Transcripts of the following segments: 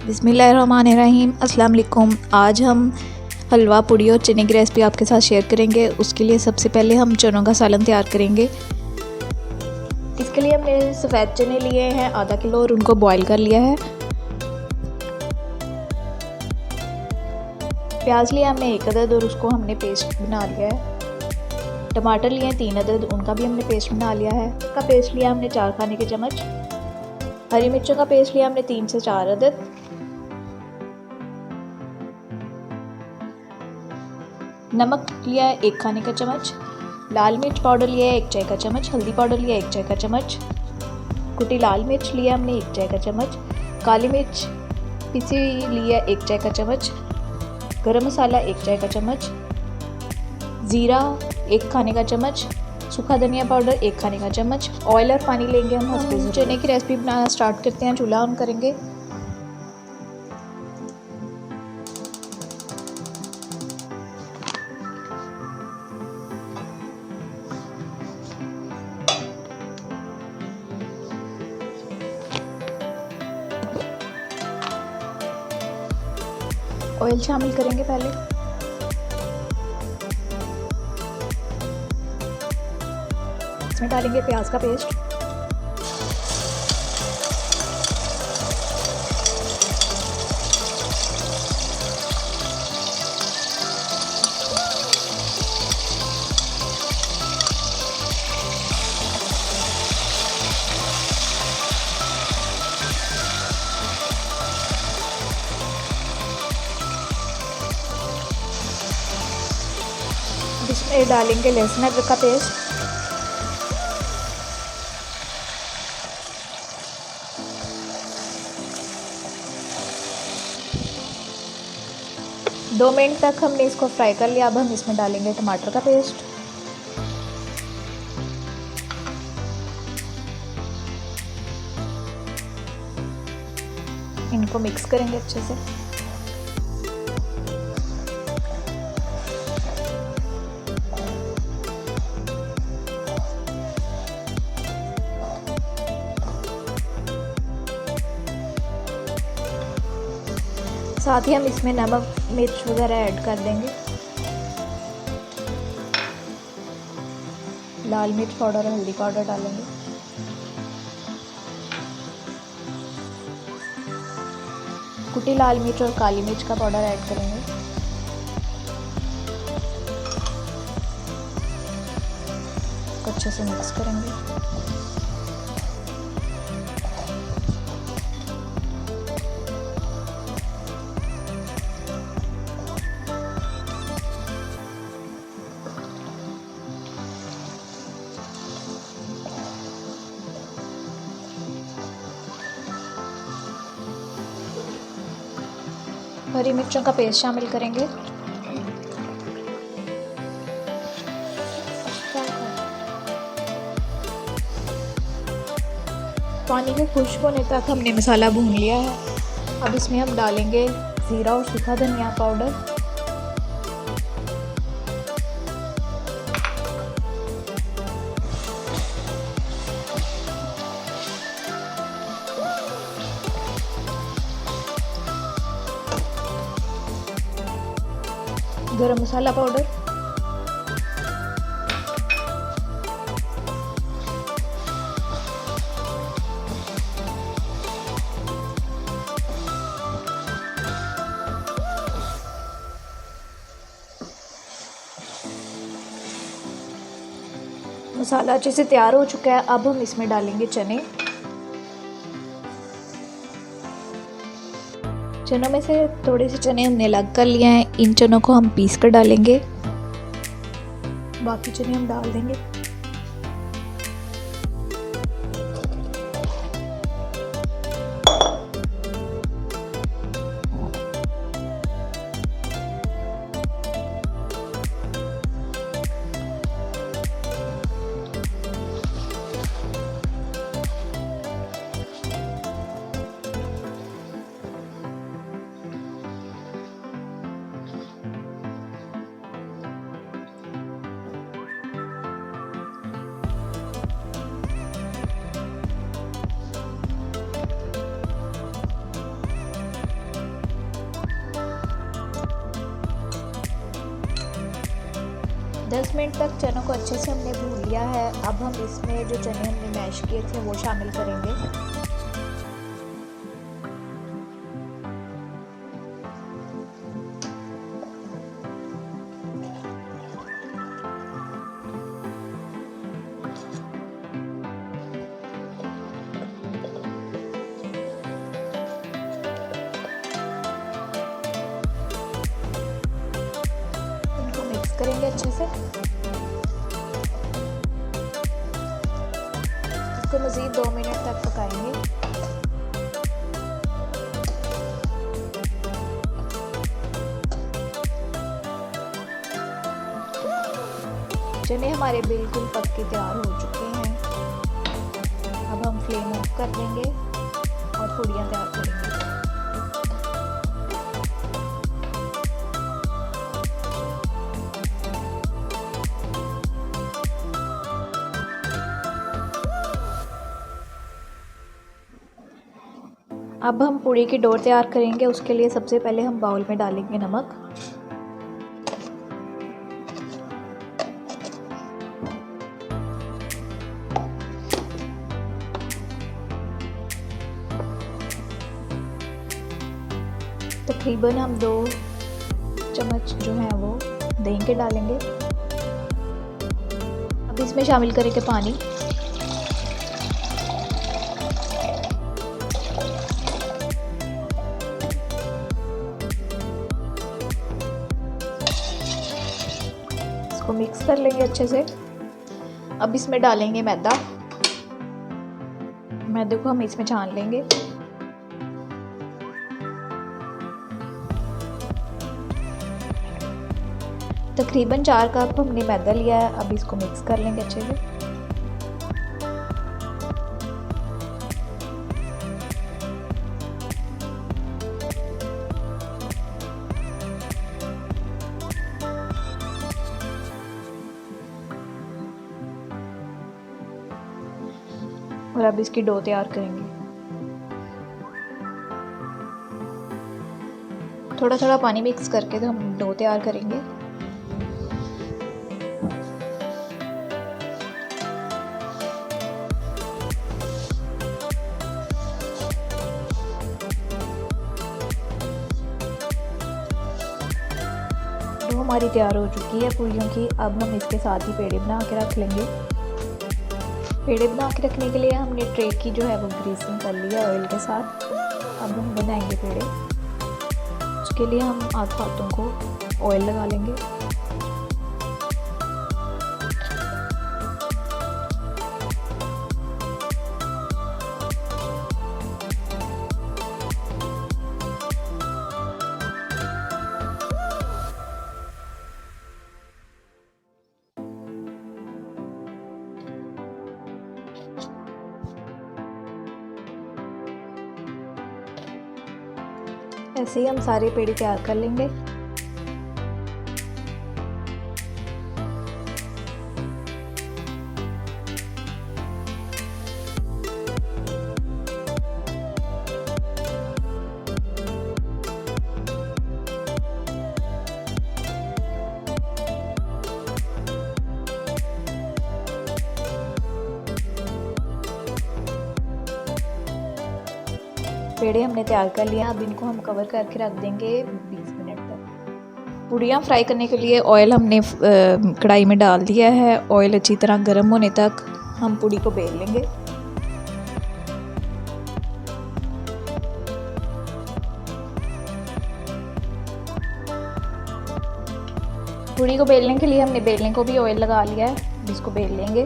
बिस्मिल्लाहिर्रहमानिर्रहीम। अस्सलाम वालेकुम। आज हम हलवा पूड़ी और चने की रेसिपी आपके साथ शेयर करेंगे। उसके लिए सबसे पहले हम चनों का सालन तैयार करेंगे। इसके लिए हमने सफ़ेद चने लिए हैं आधा किलो और उनको बॉईल कर लिया है। प्याज लिया हमने 1 अदद और उसको हमने पेस्ट बना लिया है। टमाटर लिए 3 अदद, उनका भी हमने पेस्ट बना लिया है। इसका पेस्ट लिया हमने 4 खाने के चम्मच। हरी मिर्चों का पेस्ट लिया हमने 3 से 4 अदद। नमक लिया है 1 खाने का चम्मच। लाल मिर्च पाउडर लिया है 1 चाय का चम्मच। हल्दी पाउडर लिया 1 चाय का चम्मच। कुटी लाल मिर्च लिया हमने 1 चाय का चम्मच। काली मिर्च पिसी लिया 1 चाय का चम्मच। गरम मसाला 1 चाय का चम्मच। ज़ीरा 1 खाने का चम्मच। सूखा धनिया पाउडर 1 खाने का चम्मच। ऑयल और पानी लेंगे हम चने की रेसिपी बनाना स्टार्ट करते हैं। चूल्हा ऑन करेंगे। ऑयल शामिल करेंगे पहले। इसमें डालेंगे प्याज का पेस्ट। इसमें डालेंगे लहसुन अदरक का पेस्ट। दो मिनट तक हमने इसको फ्राई कर लिया। अब हम इसमें डालेंगे टमाटर का पेस्ट। इनको मिक्स करेंगे अच्छे से। साथ ही हम इसमें नमक मिर्च वगैरह ऐड कर देंगे। लाल मिर्च पाउडर और हल्दी पाउडर डालेंगे। कुटी लाल मिर्च और काली मिर्च का पाउडर ऐड करेंगे। अच्छे से मिक्स करेंगे। हरी मिर्चों का पेस्ट शामिल करेंगे। पानी के खुश्क होने तक हमने मसाला भून लिया है। अब इसमें हम डालेंगे ज़ीरा और सूखा धनिया पाउडर। गरम मसाला पाउडर। मसाला अच्छे से तैयार हो चुका है। अब हम इसमें डालेंगे चने। चनों में से थोड़े से चने हमने अलग कर लिए हैं। इन चनों को हम पीस कर डालेंगे। बाकी चने हम डाल देंगे। 10 मिनट तक चनों को अच्छे से हमने भून लिया है। अब हम इसमें जो चने हमने मैश किए थे वो शामिल करेंगे। इनको मिक्स करेंगे अच्छे से। इसको मज़ीद 2 मिनट तक पकाएंगे। चने हमारे बिल्कुल पक के तैयार हो चुके हैं। अब हम फ्लेम ऑफ कर देंगे और पूड़ियाँ तैयार करेंगे। अब हम पूड़ी की डो तैयार करेंगे। उसके लिए सबसे पहले हम बाउल में डालेंगे नमक। तकरीबन हम 2 चम्मच जो है वो दही के डालेंगे। अब इसमें शामिल करेंगे पानी। इसको मिक्स कर लेंगे अच्छे से। अब इसमें डालेंगे मैदा। मैदे को हम इसमें छान लेंगे। तकरीबन 4 कप हमने मैदा लिया है। अब इसको मिक्स कर लेंगे अच्छे से। और अब इसकी डो तैयार करेंगे। थोड़ा थोड़ा पानी मिक्स करके तो हम डो तैयार करेंगे। डो हमारी तैयार हो चुकी है पूरियों की। अब हम इसके साथ ही पेड़े बना के रख लेंगे। पेड़े बना के रखने के लिए हमने ट्रे की जो है वो ग्रीसिंग कर लिया ऑयल के साथ। अब हम बनाएंगे पेड़े। उसके लिए हम हाथों को ऑयल लगा लेंगे। ऐसे ही हम सारे पेड़े तैयार कर लेंगे। पेड़े हमने तैयार कर लिया। अब इनको हम कवर करके रख देंगे 20 मिनट तक। पूड़ियाँ फ्राई करने के लिए ऑयल हमने कढ़ाई में डाल दिया है। ऑयल अच्छी तरह गर्म होने तक हम पूड़ी को बेल लेंगे। पूड़ी को बेलने के लिए हमने बेलने को भी ऑयल लगा लिया है। इसको बेल लेंगे।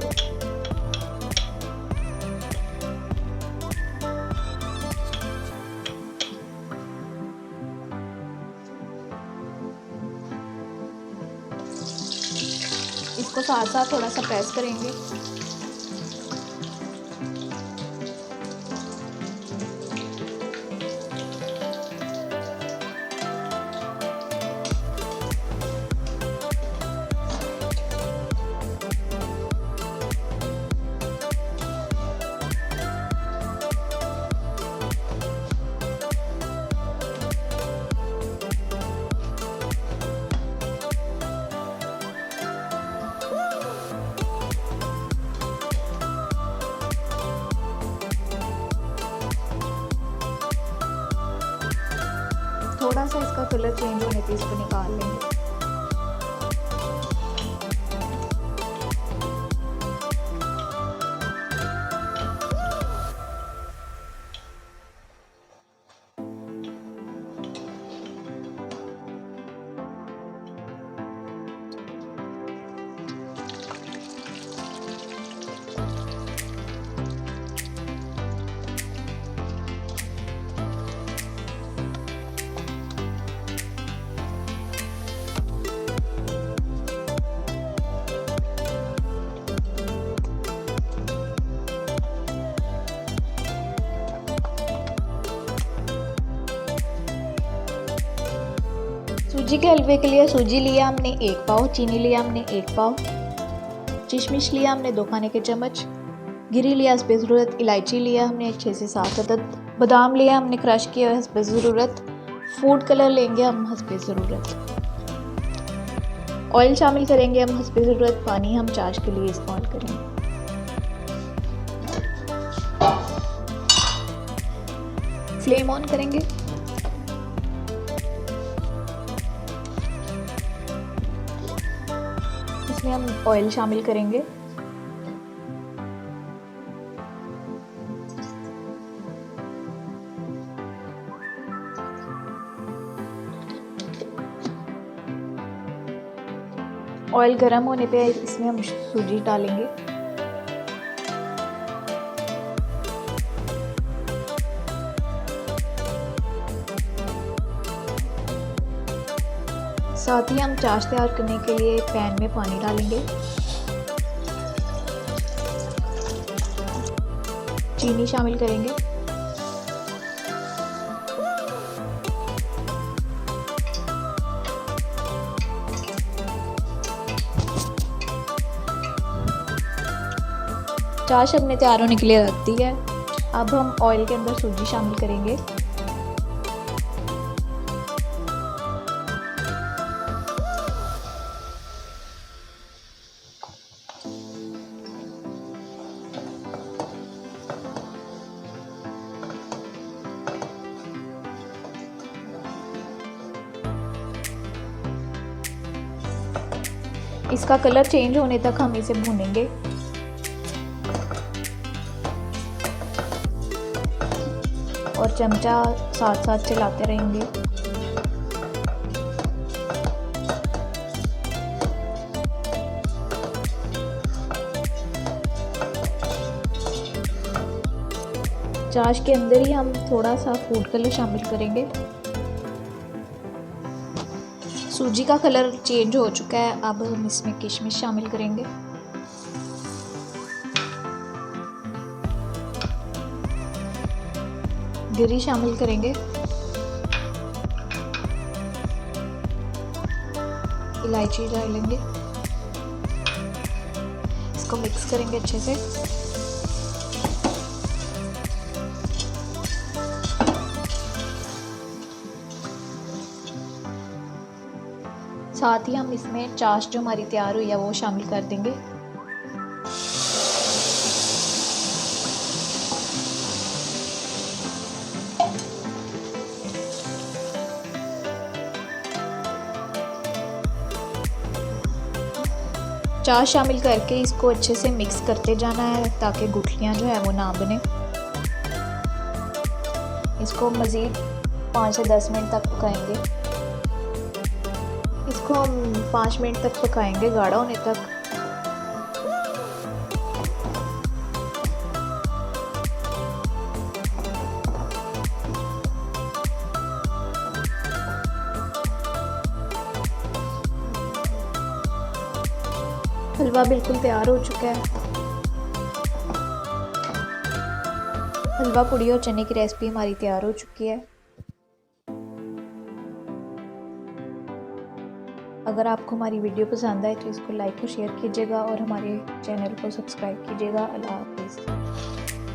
इसको साथ साथ थोड़ा सा प्रेस करेंगे। थोड़ा सा इसका कलर चेंज होने पे इसको निकाल लेंगे। सूजी के हलवे के लिए सूजी लिया हमने 1 पाव, चीनी लिया हमने 1 पाव, किशमिश लिया हमने 2 खाने के चम्मच, गिरी लिया हस्बे ज़रूरत, इलायची लिया हमने 6 से 7 अदद, बादाम लिया हमने क्रश किया हस्बे ज़रूरत, फूड कलर लेंगे हम हस्बे ज़रूरत, ऑयल शामिल करेंगे हम हस्बे ज़रूरत, पानी हम चाश के लिए इस्तेमाल करेंगे। फ्लेम ऑन करेंगे। इसमें हम ऑयल शामिल करेंगे। ऑयल गर्म होने पे इसमें हम सूजी डालेंगे। साथ ही हम चाश तैयार करने के लिए पैन में पानी डालेंगे। चीनी शामिल करेंगे। चाश हमने तैयार होने के लिए रख दी है। अब हम ऑयल के अंदर सूजी शामिल करेंगे। इसका कलर चेंज होने तक हम इसे भूनेंगे। और चमचा साथ साथ चलाते रहेंगे। चाश के अंदर ही हम थोड़ा सा फूड कलर शामिल करेंगे। सूजी का कलर चेंज हो चुका है। अब हम इसमें किशमिश शामिल करेंगे। गिरी शामिल करेंगे। इलायची डालेंगे। इसको मिक्स करेंगे अच्छे से। साथ ही हम इसमें चाश जो हमारी तैयार हुई है वो शामिल कर देंगे। चाश शामिल करके इसको अच्छे से मिक्स करते जाना है ताकि गुठलियाँ जो है वो ना बने। इसको मज़ीद 5 से 10 मिनट तक पकाएंगे। इसको हम 5 मिनट तक पकाएंगे गाढ़ा होने तक। हलवा बिल्कुल तैयार हो चुका है। हलवा पूड़ी और चने की रेसिपी हमारी तैयार हो चुकी है। अगर आपको हमारी वीडियो पसंद आए तो इसको लाइक और शेयर कीजिएगा और हमारे चैनल को सब्सक्राइब कीजिएगा। अल्लाह हाफिज़।